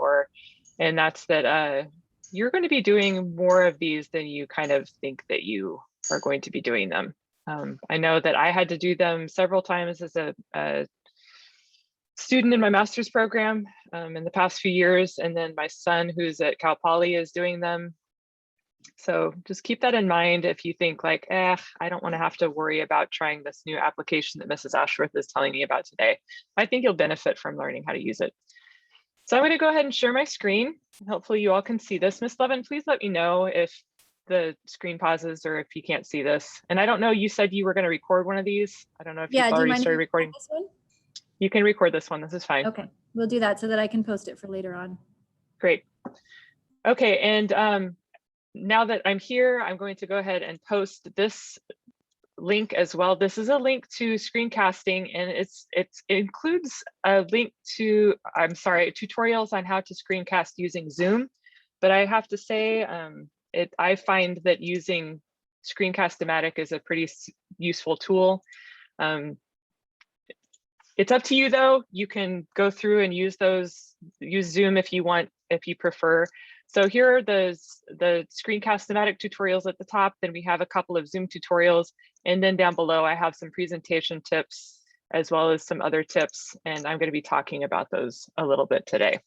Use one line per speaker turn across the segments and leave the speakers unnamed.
for, and that's that you're going to be doing more of these than you kind of think that you are going to be doing them. I know that I had to do them several times as a student in my master's program in the past few years, and then my son who's at Cal Poly is doing them. So just keep that in mind if you think like, I don't want to have to worry about trying this new application that Mrs. Ashworth is telling me about today. I think you'll benefit from learning how to use it. So I'm going to go ahead and share my screen. Hopefully you all can see this. Ms. Levin, please let me know if the screen pauses or if you can't see this. And I don't know, you said you were going to record one of these. I don't know if you've already started recording.
This one?
You can record this one. This is fine.
Okay, we'll do that so that I can post it for later on.
Great. Okay, and now that I'm here, I'm going to go ahead and post this link as well. This is a link to Screencasting, and it includes a link to, tutorials on how to screencast using Zoom. But I have to say, I find that using Screencast-o-Matic is a pretty useful tool. It's up to you though. You can go through and use Zoom if you want, if you prefer. So here are the Screencast-o-Matic tutorials at the top. Then we have a couple of Zoom tutorials. And then down below, I have some presentation tips as well as some other tips. And I'm going to be talking about those a little bit today.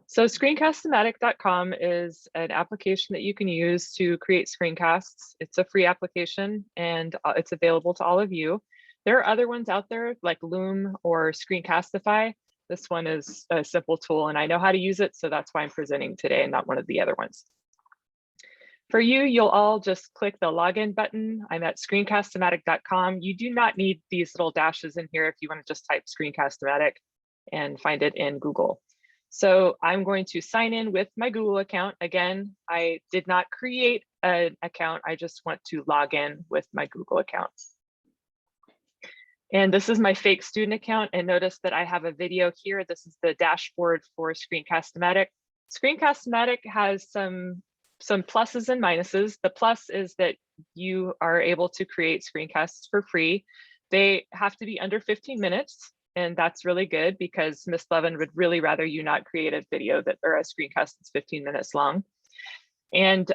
So screencast-o-matic.com is an application that you can use to create screencasts. It's a free application and it's available to all of you. There are other ones out there like Loom or Screencast-ify. This one is a simple tool and I know how to use it, so that's why I'm presenting today and not one of the other ones. For you, you'll all just click the login button. I'm at screencast-o-matic.com. You do not need these little dashes in here if you want to just type Screencast-o-Matic and find it in Google. So I'm going to sign in with my Google account. Again, I did not create an account. I just want to log in with my Google account. And this is my fake student account. And notice that I have a video here. This is the dashboard for Screencast-o-Matic. Screencast-o-Matic has some pluses and minuses. The plus is that you are able to create screencasts for free. They have to be under 15 minutes. And that's really good because Ms. Levin would really rather you not create a video or a screencast that's 15 minutes long. And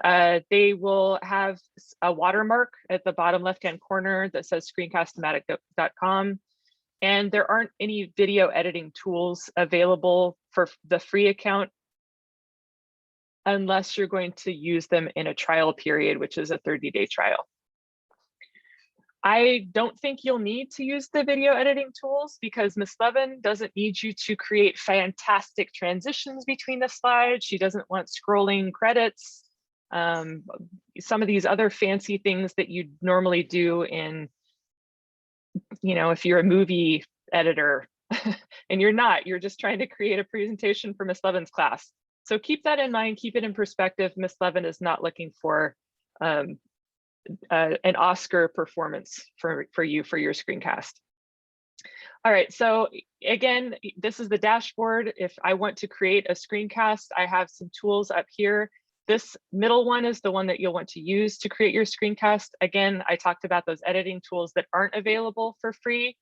they will have a watermark at the bottom left-hand corner that says screencast-o-matic.com. And there aren't any video editing tools available for the free account unless you're going to use them in a trial period, which is a 30-day trial. I don't think you'll need to use the video editing tools because Ms. Levin doesn't need you to create fantastic transitions between the slides. She doesn't want scrolling credits. Some of these other fancy things that you normally do in, if you're a movie editor and you're just trying to create a presentation for Ms. Levin's class. So keep that in mind, keep it in perspective. Ms. Levin is not looking for an Oscar performance for you for your screencast. All right, so again, this is the dashboard. If I want to create a screencast, I have some tools up here. This middle one is the one that you'll want to use to create your screencast. Again, I talked about those editing tools that aren't available for free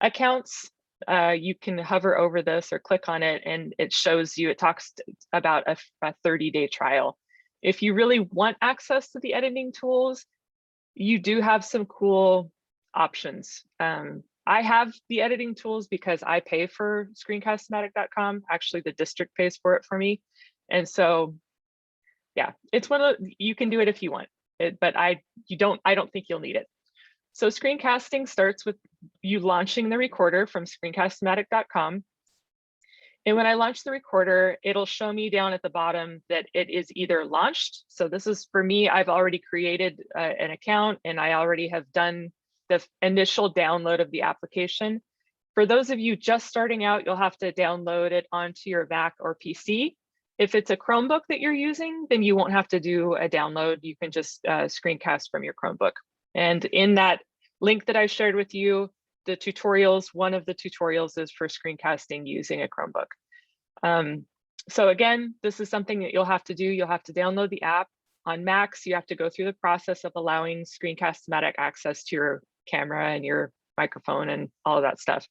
accounts. You can hover over this or click on it and it shows you, it talks about a 30-day trial. If you really want access to the editing tools, you do have some cool options. I have the editing tools because I pay for screencast-o-matic.com. Actually, the district pays for it for me. And so, yeah, it's you can do it if you want it, but I don't think you'll need it. So screencasting starts with you launching the recorder from screencast-o-matic.com. And when I launch the recorder, it'll show me down at the bottom that it is either launched. So this is for me, I've already created an account and I already have done the initial download of the application. For those of you just starting out, you'll have to download it onto your Mac or PC. If it's a Chromebook that you're using, then you won't have to do a download. You can just screencast from your Chromebook. And in that link that I shared with you, the tutorials, one of the tutorials is for screencasting using a Chromebook. So again, this is something that you'll have to do. You'll have to download the app. On Macs, you have to go through the process of allowing Screencast-o-Matic access to your camera and your microphone and all of that stuff.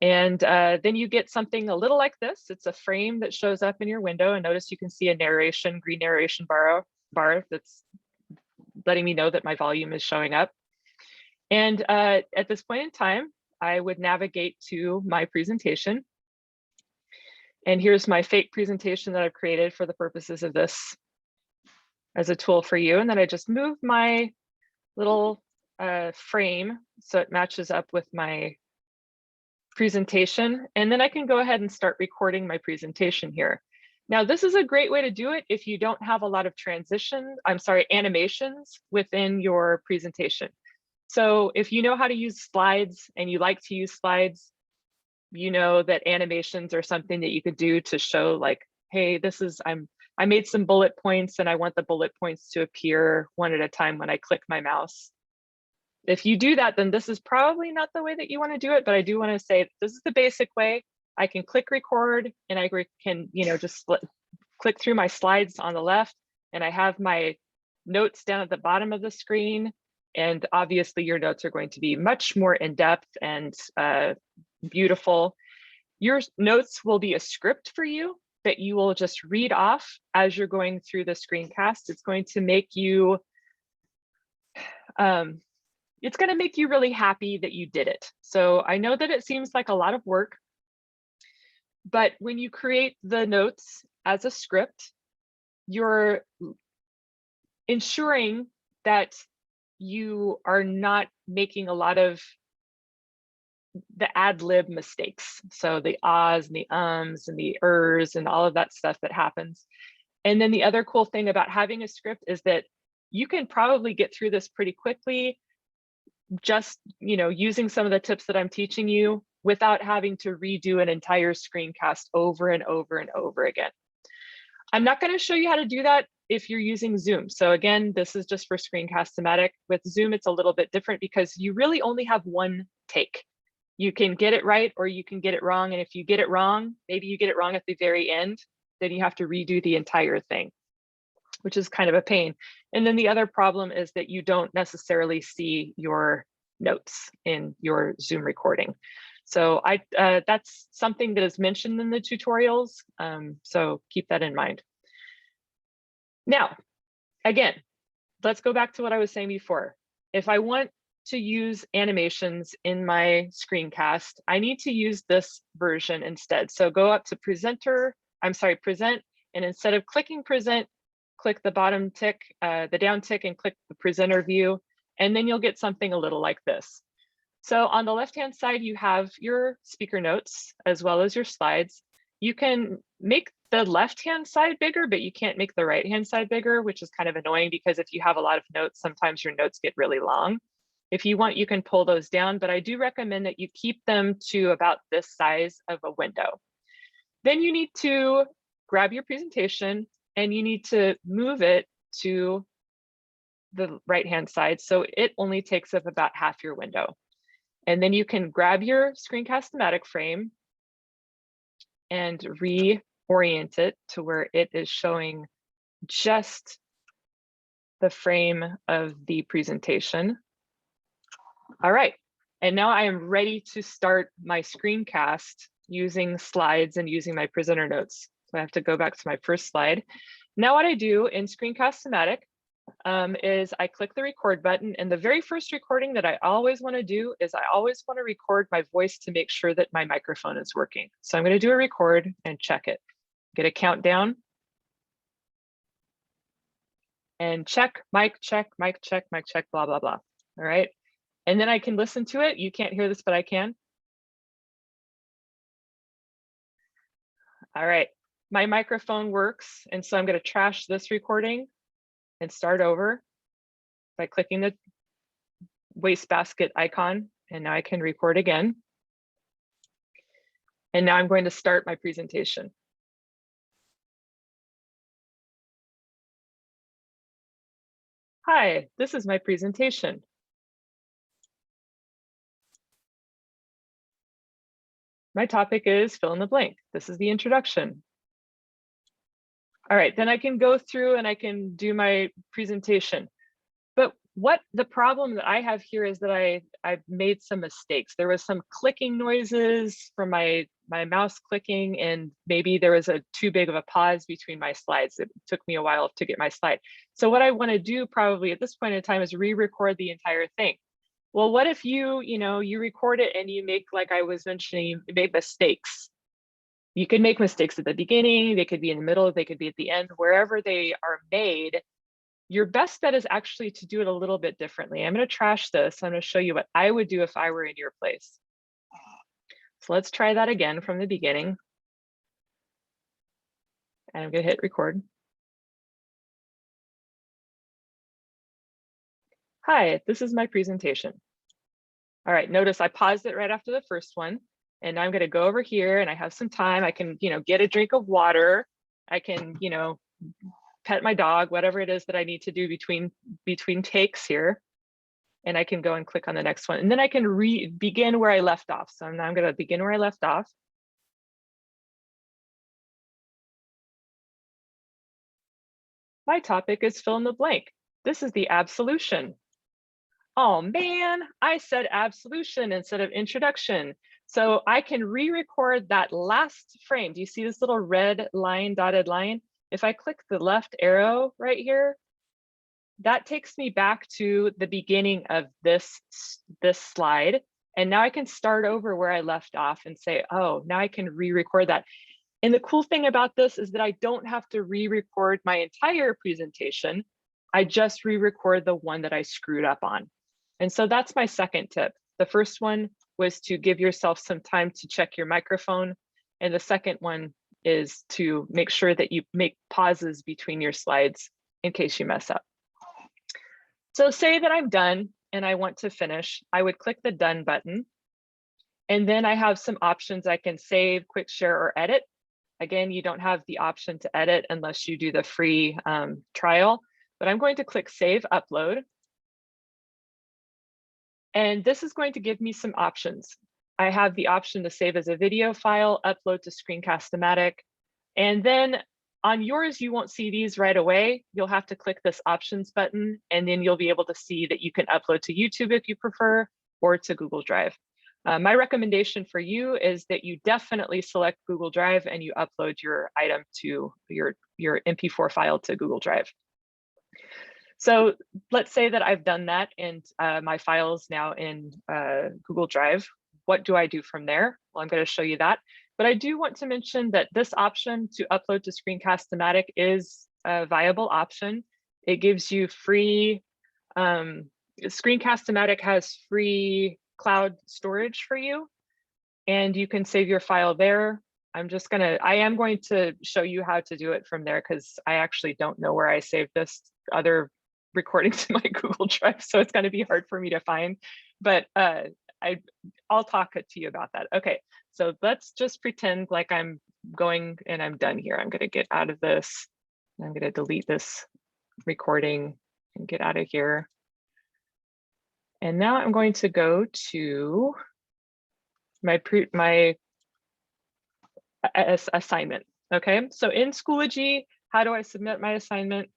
And then you get something a little like this. It's a frame that shows up in your window, and notice you can see a narration, green narration bar that's letting me know that my volume is showing up. And at this point in time, I would navigate to my presentation. And here's my fake presentation that I've created for the purposes of this as a tool for you. And then I just move my little frame so it matches up with my presentation. And then I can go ahead and start recording my presentation here. Now, this is a great way to do it if you don't have a lot of animations within your presentation. So if you know how to use slides and you like to use slides, you know that animations are something that you could do to show like, hey, I made some bullet points and I want the bullet points to appear one at a time when I click my mouse. If you do that, then this is probably not the way that you want to do it, but I do want to say this is the basic way. I can click record and I can, just click through my slides on the left, and I have my notes down at the bottom of the screen. And obviously your notes are going to be much more in-depth and beautiful. Your notes will be a script for you that you will just read off as you're going through the screencast. It's going to make you really happy that you did it. So I know that it seems like a lot of work, but when you create the notes as a script, you're ensuring that you are not making a lot of the ad lib mistakes. So the ahs and the ums and the ers and all of that stuff that happens. And then the other cool thing about having a script is that you can probably get through this pretty quickly, just using some of the tips that I'm teaching you without having to redo an entire screencast over and over and over again. I'm not going to show you how to do that if you're using Zoom. So again, this is just for Screencast-o-Matic. With Zoom, it's a little bit different because you really only have one take. You can get it right or you can get it wrong. And if you get it wrong, maybe you get it wrong at the very end, then you have to redo the entire thing, which is kind of a pain. And then the other problem is that you don't necessarily see your notes in your Zoom recording. So that's something that is mentioned in the tutorials. So keep that in mind. Now, again, let's go back to what I was saying before. If I want to use animations in my screencast, I need to use this version instead. So go up to present, and instead of clicking present, click the bottom tick, the down tick, and click the presenter view, and then you'll get something a little like this. So on the left-hand side, you have your speaker notes as well as your slides. You can make the left-hand side bigger, but you can't make the right-hand side bigger, which is kind of annoying because if you have a lot of notes, sometimes your notes get really long. If you want, you can pull those down, but I do recommend that you keep them to about this size of a window. Then you need to grab your presentation and you need to move it to the right-hand side. So it only takes up about half your window. And then you can grab your Screencast-o-Matic frame and reorient it to where it is showing just the frame of the presentation. All right, and now I am ready to start my screencast using slides and using my presenter notes. So I have to go back to my first slide. Now what I do in Screencast-o-Matic is I click the record button, and the very first recording that I always want to do is I always want to record my voice to make sure that my microphone is working. So I'm going to do a record and check it. Get a countdown. And check, mic check, mic check, mic check, blah, blah, blah. All right. And then I can listen to it. You can't hear this, but I can. All right. My microphone works. And so I'm going to trash this recording and start over by clicking the wastebasket icon. And now I can record again. And now I'm going to start my presentation. Hi, this is my presentation. My topic is fill in the blank. This is the introduction. All right, then I can go through and I can do my presentation. But what the problem that I have here is that I've made some mistakes. There was some clicking noises from my mouse clicking, and maybe there was a too big of a pause between my slides. It took me a while to get my slide. So what I want to do probably at this point in time is re-record the entire thing. Well, what if you record it and you make, like I was mentioning, you make mistakes. You could make mistakes at the beginning, they could be in the middle, they could be at the end, wherever they are made. Your best bet is actually to do it a little bit differently. I'm going to trash this. I'm going to show you what I would do if I were in your place. So let's try that again from the beginning. And I'm going to hit record. Hi, this is my presentation. All right, notice I paused it right after the first one. And now I'm going to go over here and I have some time. I can, get a drink of water. I can, pet my dog, whatever it is that I need to do between takes here. And I can go and click on the next one. And then I can begin where I left off. So now I'm going to begin where I left off. My topic is fill in the blank. This is the absolution. Oh man, I said absolution instead of introduction. So I can re-record that last frame. Do you see this little red line, dotted line? If I click the left arrow right here, that takes me back to the beginning of this slide. And now I can start over where I left off and say, oh, now I can re-record that. And the cool thing about this is that I don't have to re-record my entire presentation. I just re-record the one that I screwed up on. And so that's my second tip. The first one was to give yourself some time to check your microphone. And the second one is to make sure that you make pauses between your slides in case you mess up. So say that I'm done and I want to finish, I would click the done button. And then I have some options. I can save, quick share, or edit. Again, you don't have the option to edit unless you do the free trial, but I'm going to click save upload. And this is going to give me some options. I have the option to save as a video file, upload to Screencast-o-Matic. And then on yours, you won't see these right away. You'll have to click this options button, and then you'll be able to see that you can upload to YouTube if you prefer, or to Google Drive. My recommendation for you is that you definitely select Google Drive and you upload your item to your MP4 file to Google Drive. So let's say that I've done that and my file's now in Google Drive. What do I do from there? Well, I'm going to show you that. But I do want to mention that this option to upload to Screencast-o-Matic is a viable option. It gives you free, Screencast-o-Matic has free cloud storage for you, and you can save your file there. I am going to show you how to do it from there because I actually don't know where I saved this other recording to my Google Drive, so it's going to be hard for me to find, but I'll talk to you about that. Okay, so let's just pretend like I'm going and I'm done here. I'm going to get out of this. I'm going to delete this recording and get out of here. And now I'm going to go to my assignment. Okay, so in Schoology, how do I submit my assignment?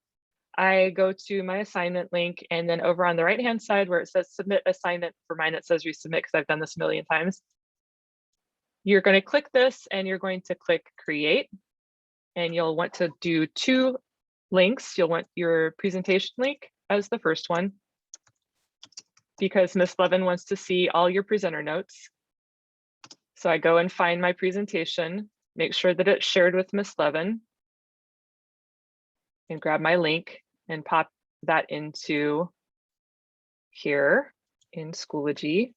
I go to my assignment link, and then over on the right-hand side where it says submit assignment, for mine it says resubmit because I've done this a million times. You're going to click this and you're going to click create, and you'll want to do two links. You'll want your presentation link as the first one because Miss Levin wants to see all your presenter notes. So I go and find my presentation, make sure that it's shared with Miss Levin, and grab my link and pop that into here in Schoology.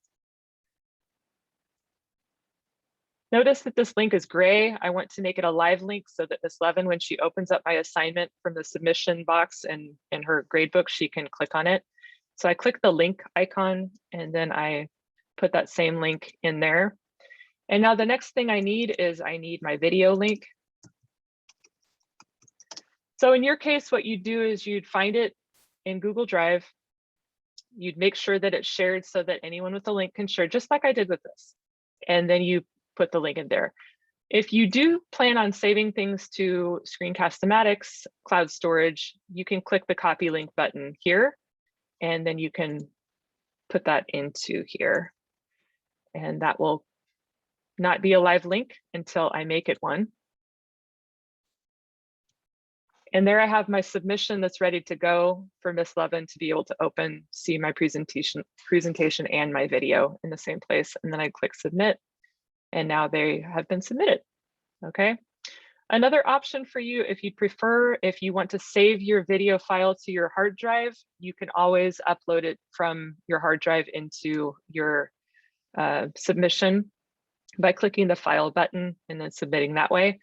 Notice that this link is gray. I want to make it a live link so that Miss Levin, when she opens up my assignment from the submission box in her gradebook, she can click on it. So I click the link icon and then I put that same link in there. And now the next thing I need is I need my video link. So in your case, what you'd do is you'd find it in Google Drive. You'd make sure that it's shared so that anyone with the link can share, just like I did with this. And then you put the link in there. If you do plan on saving things to Screencast-o-Matic's cloud storage, you can click the copy link button here. and then you can put that into here. And that will not be a live link until I make it one. And there I have my submission that's ready to go for Miss Levin to be able to open, see my presentation and my video in the same place. And then I click submit, and now they have been submitted. Okay. Another option for you, if you prefer, if you want to save your video file to your hard drive, you can always upload it from your hard drive into your submission by clicking the file button and then submitting that way.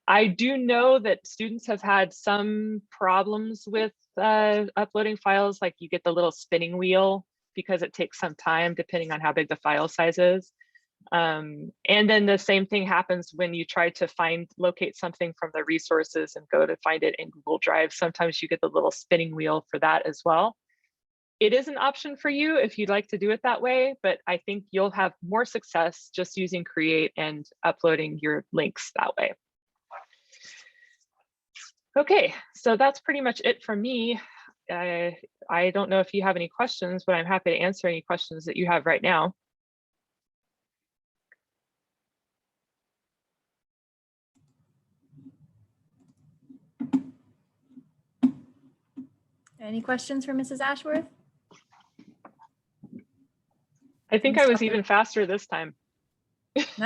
I do know that students have had some problems with uploading files, like you get the little spinning wheel because it takes some time depending on how big the file size is. And then the same thing happens when you try to locate something from the resources and go to find it in Google Drive. Sometimes you get the little spinning wheel for that as well. It is an option for you if you'd like to do it that way, but I think you'll have more success just using Create and uploading your links that way. Okay, so that's pretty much it for me. I don't know if you have any questions, but I'm happy to answer any questions that you have right now.
Any questions for Mrs. Ashworth?
I think I was even faster this time.
Nice.